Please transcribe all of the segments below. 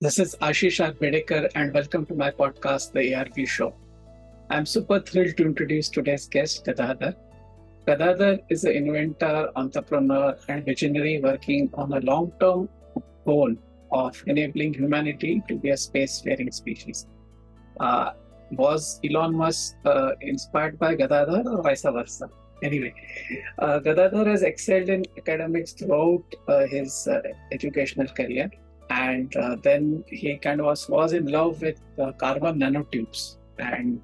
This is Ashish Bedekar, and welcome to my podcast, The ARV Show. I'm super thrilled to introduce today's guest, Gadhadar. Gadhadar is an inventor, entrepreneur, and visionary working on a long term goal of enabling humanity to be a spacefaring species. Uh, was Elon Musk inspired by Gadadhar or vice versa? Anyway, Gadadhar has excelled in academics throughout his educational career, and then he kind of was in love with carbon nanotubes, and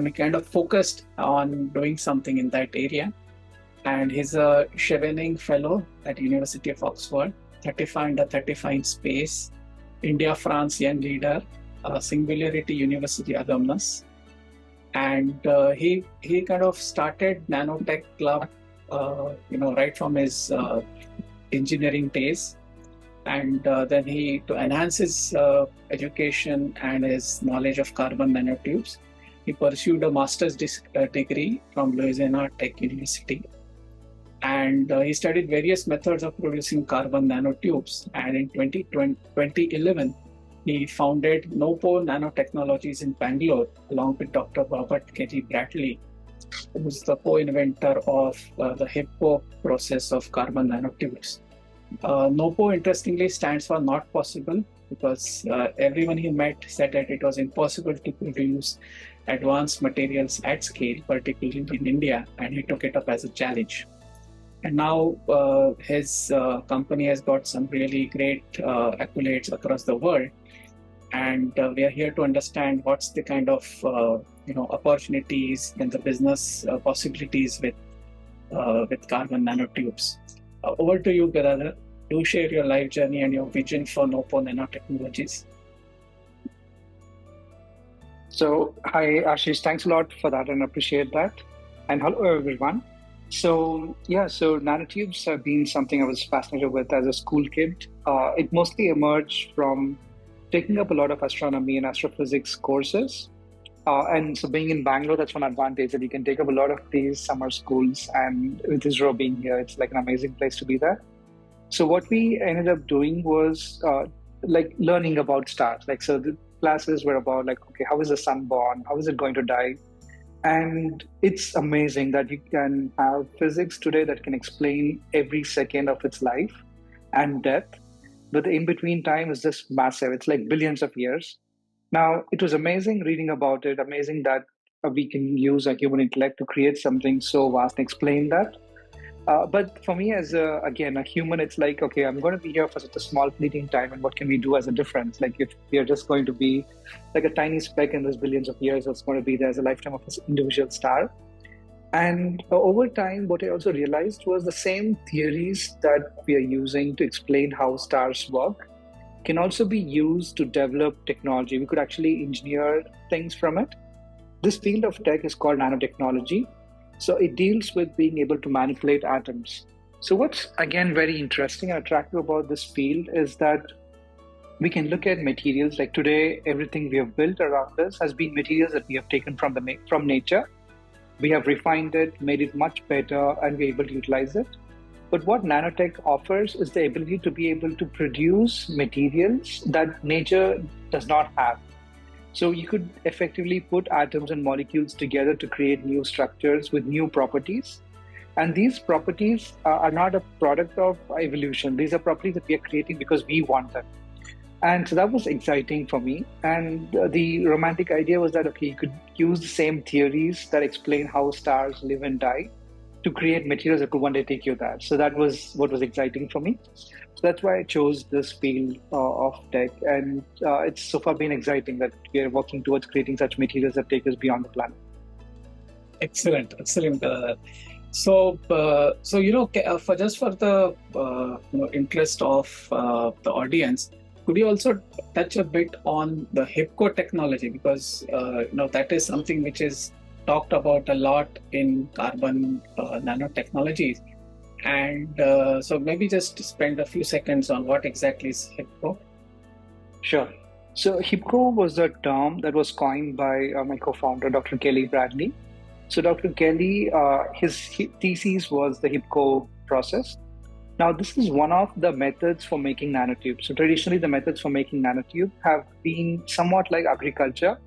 he kind of focused on doing something in that area. And he's a Chevening Fellow at University of Oxford, 35 under 35 in space, India France Young Leader, Singularity University alumnus, and he kind of started Nanotech Club, right from his engineering days, and then he to enhance his education and his knowledge of carbon nanotubes, he pursued a master's degree from Louisiana Tech University, and he studied various methods of producing carbon nanotubes. And in 2011, he founded Nopo Nanotechnologies in Bangalore along with Dr. Robert K.G. Bradley, who is the co-inventor of the HIPPO process of carbon nanotubes. NOPO, interestingly, stands for not possible, because everyone he met said that it was impossible to produce advanced materials at scale, particularly in India, and he took it up as a challenge. And now his company has got some really great accolades across the world. And we are here to understand what's the kind of opportunities and the business possibilities with carbon nanotubes. Over to you, Gadhadar. Do share your life journey and your vision for Nopo Nanotechnologies. So, hi Ashish, thanks a lot for that and appreciate that. And hello everyone. So nanotubes have been something I was fascinated with as a school kid. It mostly emerged from taking up a lot of astronomy and astrophysics courses. And so being in Bangalore, that's one advantage, that you can take up a lot of these summer schools. And with ISRO being here, it's like an amazing place to be there. So what we ended up doing was like learning about stars. So the classes were about okay, how is the sun born? How is it going to die? And it's amazing that you can have physics today that can explain every second of its life and death. But the in-between time is just massive. It's like billions of years. Now, it was amazing reading about it, amazing that we can use a human intellect to create something so vast and explain that. But for me, as a human, it's like, okay, I'm going to be here for such a small fleeting time, and what can we do as a difference? If we are just going to be like a tiny speck in those billions of years, that's going to be there as a lifetime of this individual star. And over time, what I also realized was the same theories that we are using to explain how stars work can also be used to develop technology. We could actually engineer things from it. This field of tech is called nanotechnology. So it deals with being able to manipulate atoms. So what's, again, very interesting and attractive about this field is that we can look at materials. Like today, everything we have built around us has been materials that we have taken from nature. We have refined it, made it much better, and we're able to utilize it. But what nanotech offers is the ability to be able to produce materials that nature does not have. So you could effectively put atoms and molecules together to create new structures with new properties. And these properties are not a product of evolution. These are properties that we are creating because we want them. And so that was exciting for me. And the romantic idea was that, okay, you could use the same theories that explain how stars live and die to create materials that could one day take you there. So that was what was exciting for me. So that's why I chose this field of tech. And it's so far been exciting that we are working towards creating such materials that take us beyond the planet. Excellent. So, for the interest of the audience, could you also touch a bit on the HIPCO technology, because that is something which is talked about a lot in carbon nanotechnologies, and so maybe just spend a few seconds on what exactly is HIPCO. Sure. So HIPCO was a term that was coined by my co-founder, Dr. Kelly Bradley. So Dr. Kelly, his thesis was the HIPCO process. Now, this is one of the methods for making nanotubes. So traditionally, the methods for making nanotube have been somewhat like agriculture,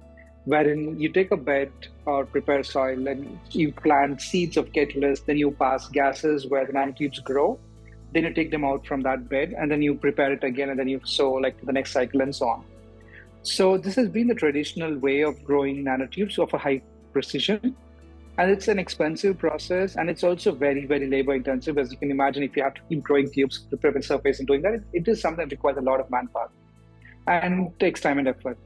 wherein you take a bed or prepare soil and you plant seeds of catalyst, then you pass gases where the nanotubes grow, then you take them out from that bed and then you prepare it again and then you sow like the next cycle and so on. So this has been the traditional way of growing nanotubes of a high precision. And it's an expensive process, and it's also very, very labor intensive. As you can imagine, if you have to keep growing tubes, prepare surface, and doing that, it is something that requires a lot of manpower and takes time and effort.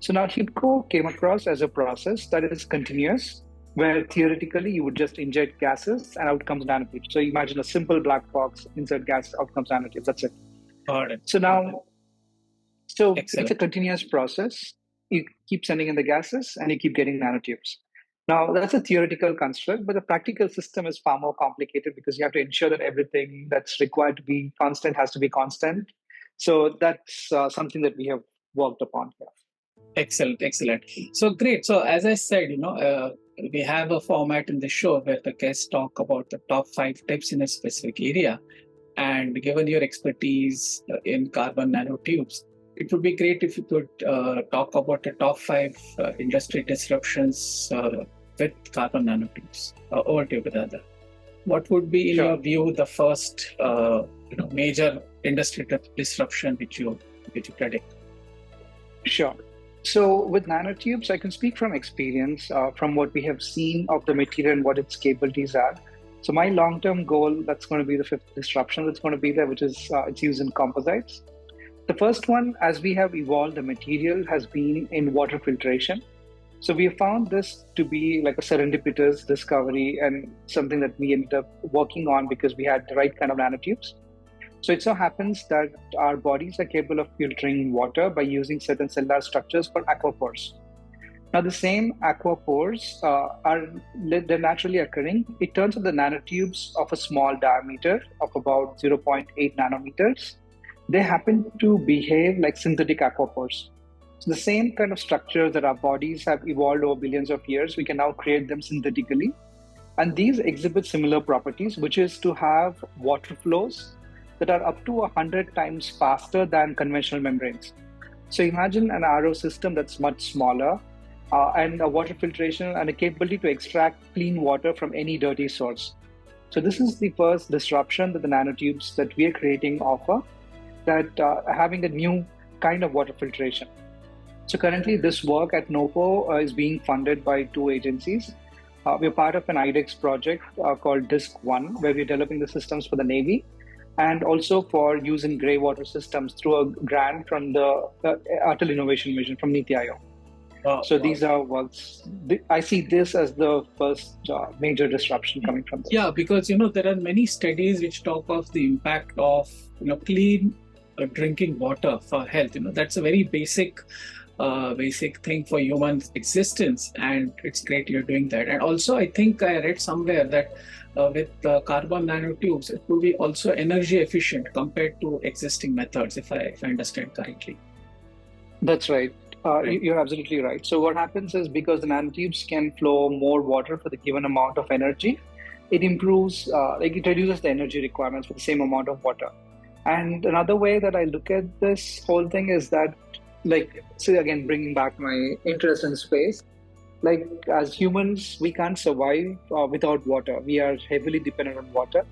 So now HIPCO came across as a process that is continuous, where theoretically you would just inject gases and out comes nanotubes. So imagine a simple black box, insert gas, out comes nanotubes. That's it. Got it. So now, so Excellent. it's a continuous process. You keep sending in the gases and you keep getting nanotubes. Now, that's a theoretical construct, but the practical system is far more complicated because you have to ensure that everything that's required to be constant has to be constant. So that's something that we have worked upon here. Excellent, excellent. So great. So as I said, we have a format in the show where the guests talk about the top 5 tips in a specific area. And given your expertise in carbon nanotubes, it would be great if you could talk about the top 5 industry disruptions with carbon nanotubes. Over to you, Gadadhar. What would be, in your view, the first major industry disruption which you predict? Sure. So with nanotubes, I can speak from experience, from what we have seen of the material and what its capabilities are. So my long-term goal, that's going to be the 5th disruption that's going to be there, which is its use in composites. The first one, as we have evolved the material, has been in water filtration. So we have found this to be like a serendipitous discovery and something that we ended up working on because we had the right kind of nanotubes. So it so happens that our bodies are capable of filtering water by using certain cellular structures called aquapores. Now, the same aquapores they're naturally occurring. It turns out the nanotubes of a small diameter of about 0.8 nanometers, they happen to behave like synthetic aquapores. So the same kind of structures that our bodies have evolved over billions of years, we can now create them synthetically. And these exhibit similar properties, which is to have water flows that are up to 100 times faster than conventional membranes. So imagine an RO system that's much smaller and a water filtration and a capability to extract clean water from any dirty source. So this is the first disruption that the nanotubes that we are creating offer, that having a new kind of water filtration. So currently this work at NOPO is being funded by 2 agencies. We're part of an IDEX project called DISC-1, where we're developing the systems for the Navy and also for use in grey water systems through a grant from the Atal Innovation Mission from Niti Aayog. So these are works. I see this as the first major disruption coming from this. Yeah, because there are many studies which talk of the impact of clean drinking water for health. That's a very basic thing for human existence, and it's great you're doing that. And also, I think I read somewhere that with carbon nanotubes, it will be also energy efficient compared to existing methods, if I understand correctly. That's right. You're absolutely right. So what happens is, because the nanotubes can flow more water for the given amount of energy, it improves, it reduces the energy requirements for the same amount of water. And another way that I look at this whole thing is that, so again, bringing back my interest in space, as humans, we can't survive without water. We are heavily dependent on water.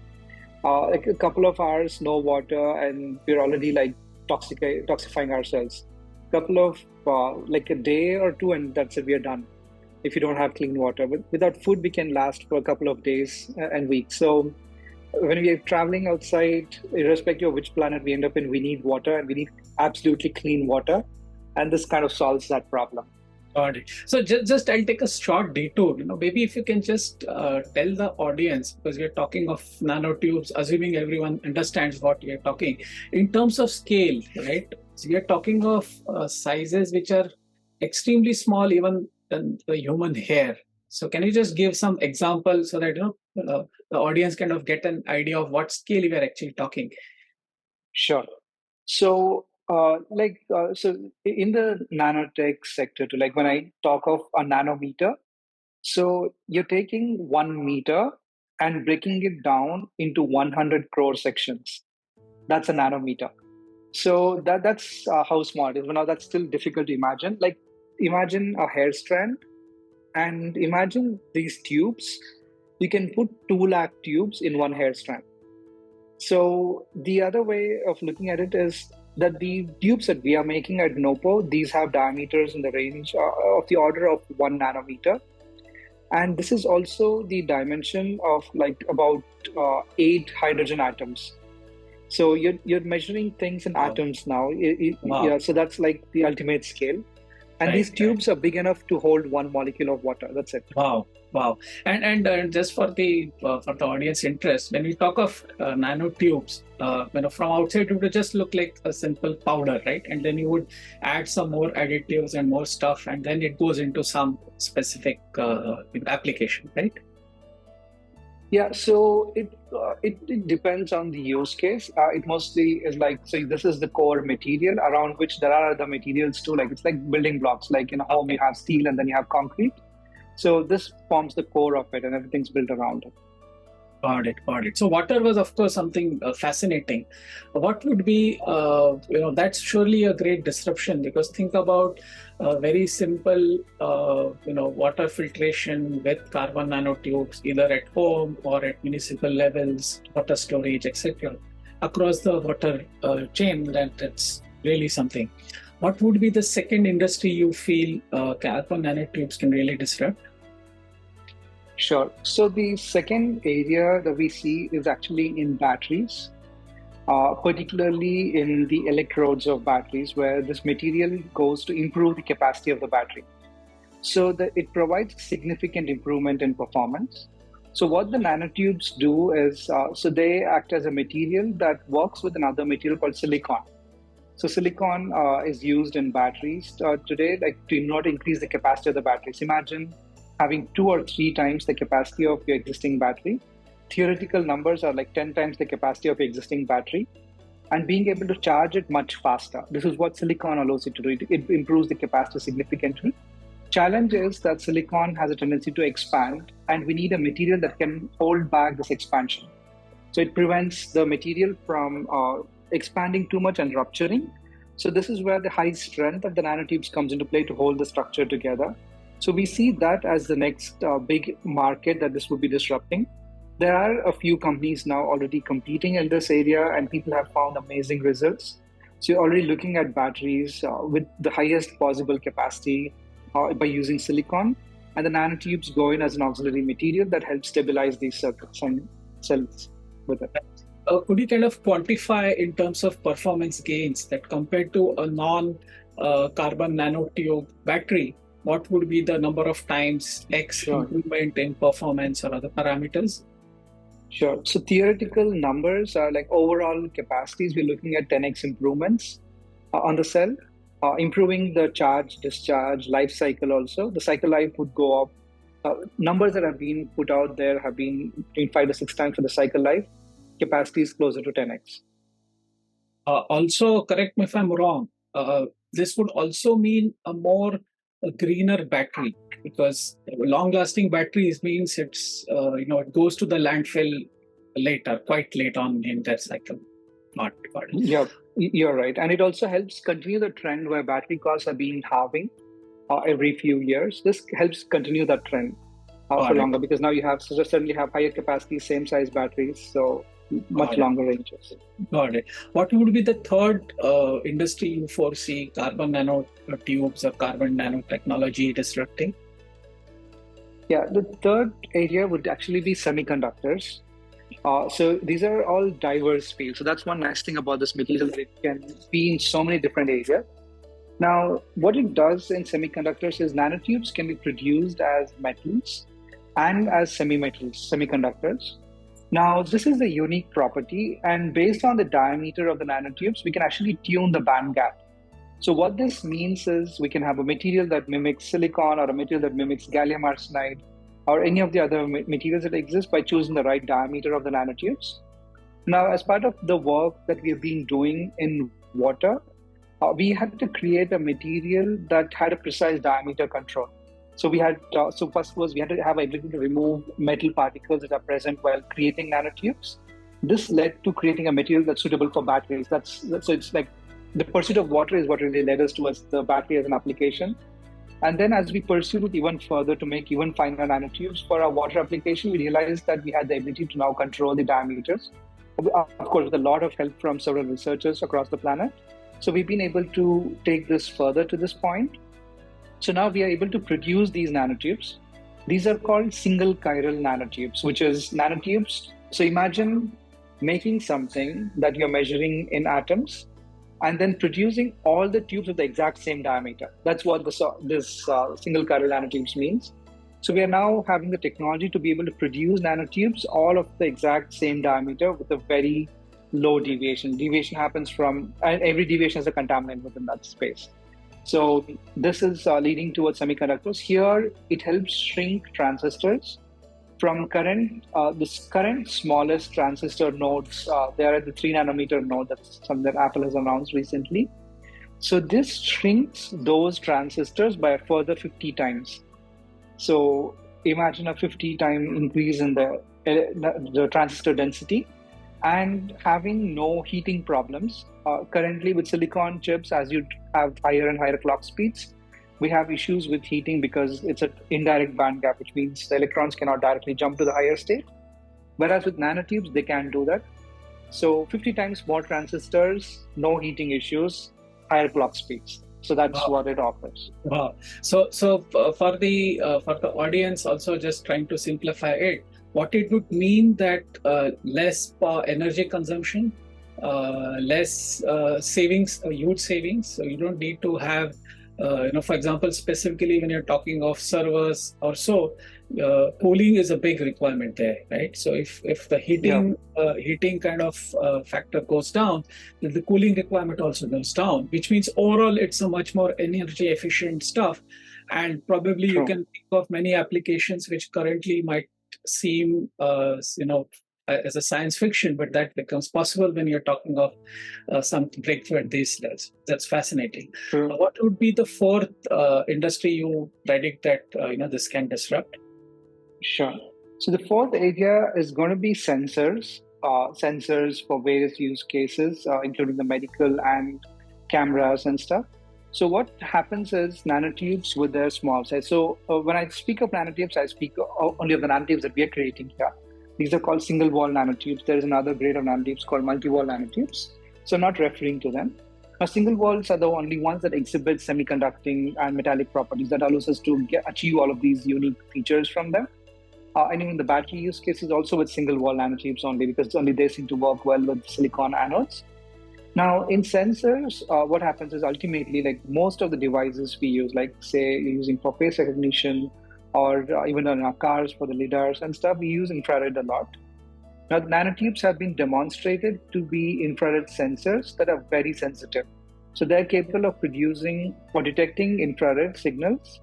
A couple of hours, no water, and we're already toxifying ourselves. Couple of a day or 2, and that's it, we are done if you don't have clean water. But without food, we can last for a couple of days and weeks. So when we are traveling outside, irrespective of which planet we end up in, we need water, and we need absolutely clean water, and this kind of solves that problem. Got it. So just I'll take a short detour. Maybe if you can just tell the audience, because we're talking of nanotubes, assuming everyone understands what we are talking in terms of scale, right? So we are talking of sizes which are extremely small, even than the human hair. So can you just give some examples so that the audience kind of get an idea of what scale we are actually talking? Sure. So so in the nanotech sector, when I talk of a nanometer, so you're taking 1 meter and breaking it down into 100 crore sections. That's a nanometer. So that's how small it is. But now that's still difficult to imagine. Like imagine a hair strand and imagine these tubes. You can put 2 lakh tubes in one hair strand. So the other way of looking at it is that the tubes that we are making at Nopo, these have diameters in the range of the order of 1 nanometer. And this is also the dimension of like about 8 hydrogen atoms. So you're measuring things in atoms now. Wow. Yeah, so that's like the ultimate scale. And these tubes are big enough to hold 1 molecule of water. That's it. Wow. And just for the audience interest, when we talk of nanotubes, from outside it would just look like a simple powder, right? And then you would add some more additives and more stuff, and then it goes into some specific application, right? Yeah, so it depends on the use case. It mostly is like, so this is the core material around which there are other materials too. Like it's like building blocks. Like in a home, you have steel and then you have concrete. So this forms the core of it, and everything's built around it. Got it. So water was, of course, something fascinating. What would be, that's surely a great disruption, because think about very simple, water filtration with carbon nanotubes, either at home or at municipal levels, water storage, etc. Across the water chain, that's really something. What would be the second industry you feel carbon nanotubes can really disrupt? Sure. So the second area that we see is actually in batteries, particularly in the electrodes of batteries, where this material goes to improve the capacity of the battery. So that it provides significant improvement in performance. So what the nanotubes do is, so they act as a material that works with another material called silicon. So silicon is used in batteries today, like to not increase the capacity of the batteries. Imagine having 2 or 3 times the capacity of your existing battery. Theoretical numbers are like 10 times the capacity of your existing battery, and being able to charge it much faster. This is what silicon allows it to do. It improves the capacity significantly. Challenge is that silicon has a tendency to expand, and we need a material that can hold back this expansion. So it prevents the material from expanding too much and rupturing. So this is where the high strength of the nanotubes comes into play to hold the structure together. So we see that as the next big market that this would be disrupting. There are a few companies now already competing in this area, and people have found amazing results. So you're already looking at batteries with the highest possible capacity by using silicon, and the nanotubes go in as an auxiliary material that helps stabilize these circuits and cells with it. Could you kind of quantify in terms of performance gains that compared to a non-carbon nanotube battery, what would be the number of times X improvement in performance or other parameters? Sure. So theoretical numbers are like overall capacities. We're looking at 10x improvements on the cell, improving the charge, discharge, life cycle also. The cycle life would go up. Numbers that have been put out there have been between 5 to 6 times for the cycle life. Capacity is closer to 10x. Also, correct me if I'm wrong, this would also mean a greener battery, because long-lasting batteries means it's it goes to the landfill later, quite late on in their cycle. Not Yeah, you're right, and it also helps continue the trend where battery costs are being halving every few years. This helps continue that trend for longer, because now you have certainly have higher capacity, same size batteries, so much longer ranges. Got it. What would be the third industry you foresee carbon nanotubes or carbon nanotechnology disrupting? Yeah, the third area would actually be semiconductors. So these are all diverse fields. So that's one nice thing about this material, that it can be in so many different areas. Now, what it does in semiconductors is nanotubes can be produced as metals and as semiconductors. Now, this is a unique property, and based on the diameter of the nanotubes, we can actually tune the band gap. So what this means is we can have a material that mimics silicon or a material that mimics gallium arsenide or any of the other materials that exist by choosing the right diameter of the nanotubes. Now, as part of the work that we have been doing in water, we had to create a material that had a precise diameter control. So we had so first was we had to have ability to remove metal particles that are present while creating nanotubes. This led to creating a material that's suitable for batteries. So it's like the pursuit of water is what really led us towards the battery as an application. And then as we pursued it even further to make even finer nanotubes for our water application, we realized that we had the ability to now control the diameters. Of course, with a lot of help from several researchers across the planet. So we've been able to take this further to this point. So now we are able to produce these nanotubes. These are called single chiral nanotubes, which is nanotubes. So imagine making something that you're measuring in atoms and then producing all the tubes of the exact same diameter. That's what this single chiral nanotubes means. So we are now having the technology to be able to produce nanotubes all of the exact same diameter with a very low deviation. Deviation happens from, and every deviation is a contaminant within that space. So this is leading towards semiconductors. Here, it helps shrink transistors from this current smallest transistor nodes. They are at the 3 nanometer node. That's something that Apple has announced recently. So this shrinks those transistors by a further 50 times. So imagine a 50-time increase in the transistor density and having no heating problems. Currently with silicon chips, as you have higher and higher clock speeds, we have issues with heating because it's an indirect band gap, which means the electrons cannot directly jump to the higher state. Whereas with nanotubes, they can do that. So 50 times more transistors, no heating issues, higher clock speeds. So that's what it offers. Wow. So for the audience, also just trying to simplify it, what it would mean that less energy consumption, less savings, huge savings. So you don't need to have, for example, specifically when you're talking of servers or so, cooling is a big requirement there, right? So if the heating kind of factor goes down, then the cooling requirement also goes down, which means overall it's a much more energy efficient stuff. And probably you can think of many applications which currently might seem, as a science fiction, but that becomes possible when you're talking of some breakthrough at these levels. That's fascinating. What would be the fourth industry you predict that this can disrupt? Sure. So the fourth area is going to be sensors. Sensors for various use cases, including the medical and cameras and stuff. So what happens is nanotubes with their small size. So when I speak of nanotubes, I speak only of the nanotubes that we are creating here. These are called single wall nanotubes. There is another grade of nanotubes called multi-wall nanotubes. So I'm not referring to them. Now, single walls are the only ones that exhibit semiconducting and metallic properties that allows us to achieve all of these unique features from them. And even the battery use case is also with single wall nanotubes only, because only they seem to work well with silicon anodes. Now, in sensors, what happens is ultimately, like most of the devices we use, like say you're using for face recognition, or even in our cars for the lidars and stuff, we use infrared a lot. Now, the nanotubes have been demonstrated to be infrared sensors that are very sensitive. So they're capable of producing or detecting infrared signals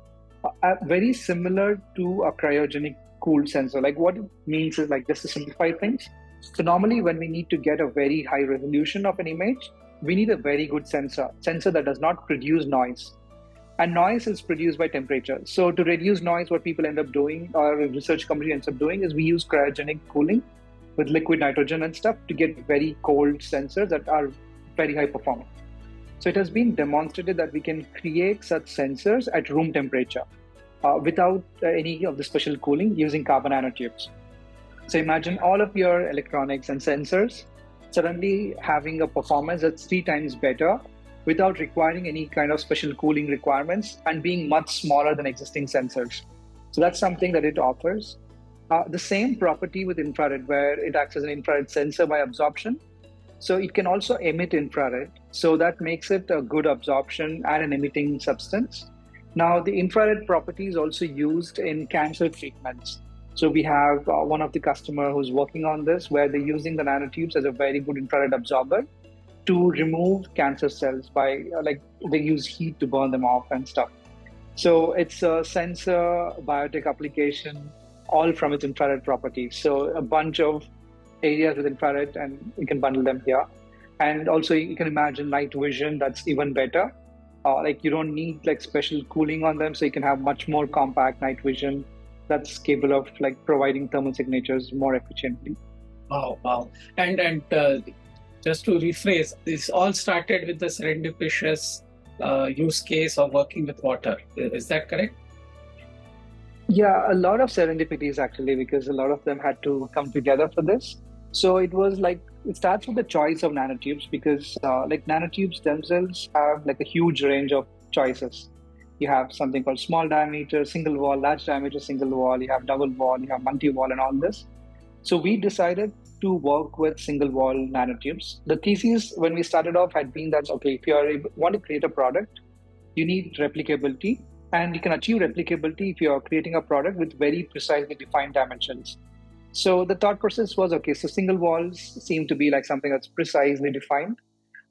very similar to a cryogenic cooled sensor. Like what it means is, like, just to simplify things. So normally when we need to get a very high resolution of an image, we need a very good sensor that does not produce noise. And noise is produced by temperature. So to reduce noise, what people end up doing, or a research community ends up doing, is we use cryogenic cooling with liquid nitrogen and stuff to get very cold sensors that are very high performing. So it has been demonstrated that we can create such sensors at room temperature without any of the special cooling using carbon nanotubes. So imagine all of your electronics and sensors suddenly having a performance that's 3 times better without requiring any kind of special cooling requirements and being much smaller than existing sensors. So that's something that it offers. The same property with infrared, where it acts as an infrared sensor by absorption. So it can also emit infrared. So that makes it a good absorption and an emitting substance. Now, the infrared property is also used in cancer treatments. So we have one of the customer who's working on this, where they're using the nanotubes as a very good infrared absorber to remove cancer cells by, they use heat to burn them off and stuff. So it's a sensor biotech application, all from its infrared properties. So a bunch of areas with infrared, and you can bundle them here. And also you can imagine night vision that's even better. Like you don't need like special cooling on them, so you can have much more compact night vision that's capable of like providing thermal signatures more efficiently. Wow, wow. And just to rephrase, this all started with the serendipitous use case of working with water. Is that correct? Yeah, a lot of serendipities actually, because a lot of them had to come together for this. So it was like it starts with the choice of nanotubes because like nanotubes themselves have like a huge range of choices. You have something called small diameter, single wall, large diameter, single wall. You have double wall, you have multi wall, and all this. So we decided to work with single wall nanotubes. The thesis when we started off had been that okay, if you want to create a product, you need replicability, and you can achieve replicability if you are creating a product with very precisely defined dimensions. So the thought process was okay, so single walls seem to be like something that's precisely defined.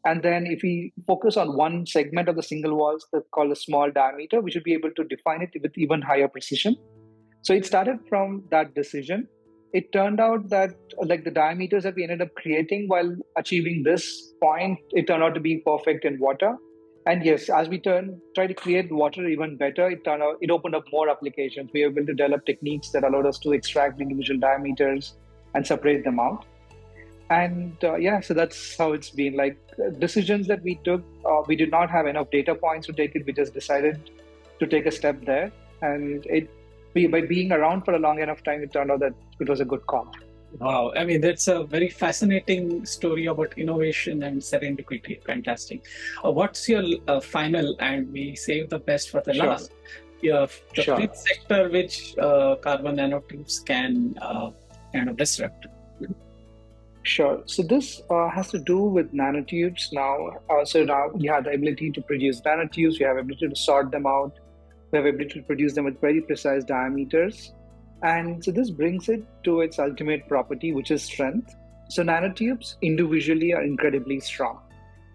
And then if we focus on one segment of the single walls that's called a small diameter, we should be able to define it with even higher precision. So it started from that decision. It turned out that like the diameters that we ended up creating while achieving this point, it turned out to be perfect in water. And yes, as we try to create water even better, it opened up more applications. We were able to develop techniques that allowed us to extract individual diameters and separate them out. And yeah, so that's how it's been. Like decisions that we took, we did not have enough data points to take it. We just decided to take a step there, and by being around for a long enough time, it turned out that it was a good call. Wow, I mean, that's a very fascinating story about innovation and serendipity. Fantastic. What's your final, and we save the best for the Sure. last, yeah, the Sure. fifth sector which carbon nanotubes can kind of disrupt? Sure. So this has to do with nanotubes now. So now you have the ability to produce nanotubes. You have ability to sort them out. We have ability to produce them with very precise diameters. And so this brings it to its ultimate property, which is strength. So nanotubes individually are incredibly strong.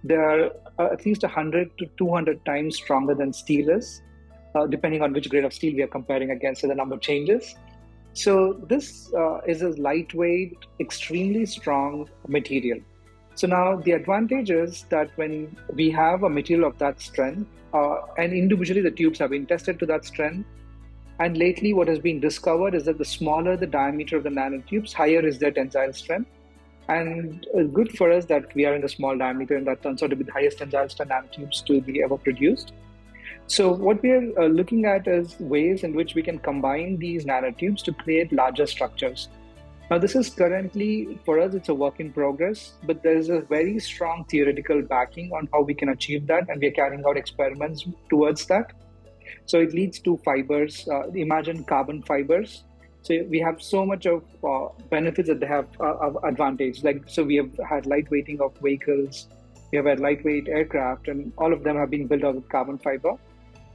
They are at least 100 to 200 times stronger than steel is, depending on which grade of steel we are comparing against, so the number changes. So this is a lightweight, extremely strong material. So now the advantage is that when we have a material of that strength, and individually the tubes have been tested to that strength, and lately what has been discovered is that the smaller the diameter of the nanotubes, higher is their tensile strength. And good for us that we are in the small diameter, and that turns out to be the highest tensile strength nanotubes to be ever produced. So what we are looking at is ways in which we can combine these nanotubes to create larger structures. Now, this is currently, for us, it's a work in progress, but there is a very strong theoretical backing on how we can achieve that, and we are carrying out experiments towards that. So it leads to fibers, imagine carbon fibers. So we have so much of benefits that they have of advantage. Like, so we have had lightweighting of vehicles, we have had lightweight aircraft, and all of them have been built out with carbon fiber.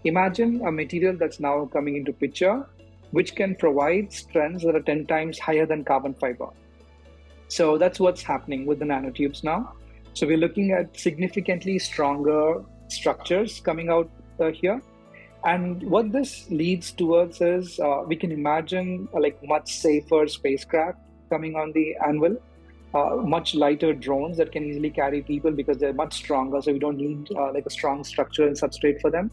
Imagine a material that's now coming into picture, which can provide strengths that are 10 times higher than carbon fiber. So that's what's happening with the nanotubes now. So we're looking at significantly stronger structures coming out here. And what this leads towards is we can imagine like much safer spacecraft coming on the anvil, much lighter drones that can easily carry people because they're much stronger. So we don't need like a strong structure and substrate for them.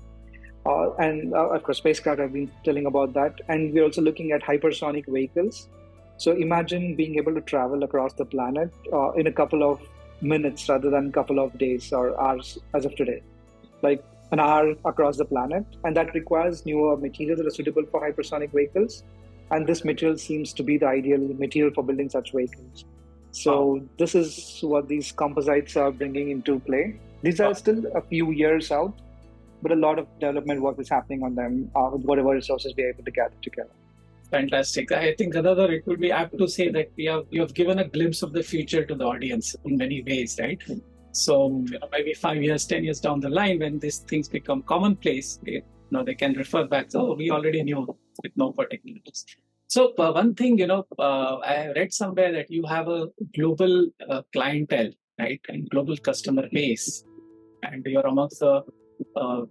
And of course, spacecraft, I've been telling about that. And we're also looking at hypersonic vehicles. So imagine being able to travel across the planet in a couple of minutes rather than a couple of days or hours as of today. Like an hour across the planet. And that requires newer materials that are suitable for hypersonic vehicles. And this material seems to be the ideal material for building such vehicles. So this is what these composites are bringing into play. These are still a few years out, but a lot of development work is happening on them with whatever resources we are able to gather together. Fantastic. I think, Gadhadar, it would be apt to say that you have given a glimpse of the future to the audience in many ways, right? So maybe 5 years, 10 years down the line, when these things become commonplace, they can refer back. So we already knew with no particular. So one thing, I read somewhere that you have a global clientele, right, and global customer base, and you're amongst the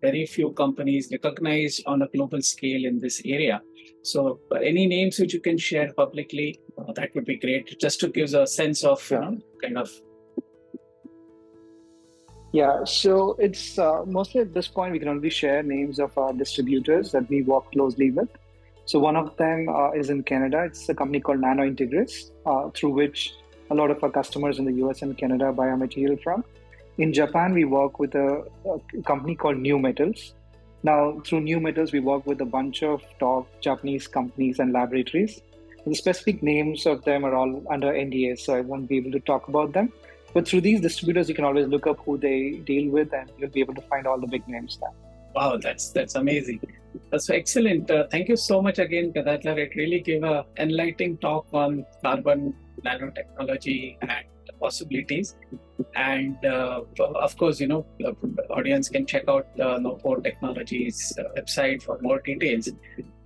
very few companies recognized on a global scale in this area. So any names which you can share publicly, that would be great, just to give a sense of kind of. Yeah, so it's mostly at this point we can only share names of our distributors that we work closely with. So one of them is in Canada. It's a company called Nanointegris, through which a lot of our customers in the US and Canada buy our material from. In Japan, we work with a company called New Metals. Now, through New Metals, we work with a bunch of top Japanese companies and laboratories. The specific names of them are all under NDA, so I won't be able to talk about them. But through these distributors, you can always look up who they deal with, and you'll be able to find all the big names there. Wow, that's amazing. That's excellent. Thank you so much again, Gadadhar. It really gave a enlightening talk on carbon nanotechnology and possibilities. And of course, the audience can check out the Nopore Technologies website for more details.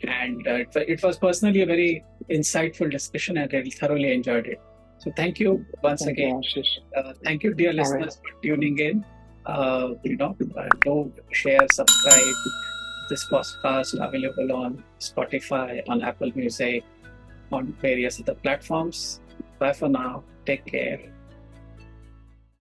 And it was personally a very insightful discussion, and I thoroughly enjoyed it. So thank you once Thank again. you, Ashish. Thank you, dear listeners, for tuning in. Do share, subscribe. This podcast available on Spotify, on Apple Music, on various other platforms. Bye for now. Take care.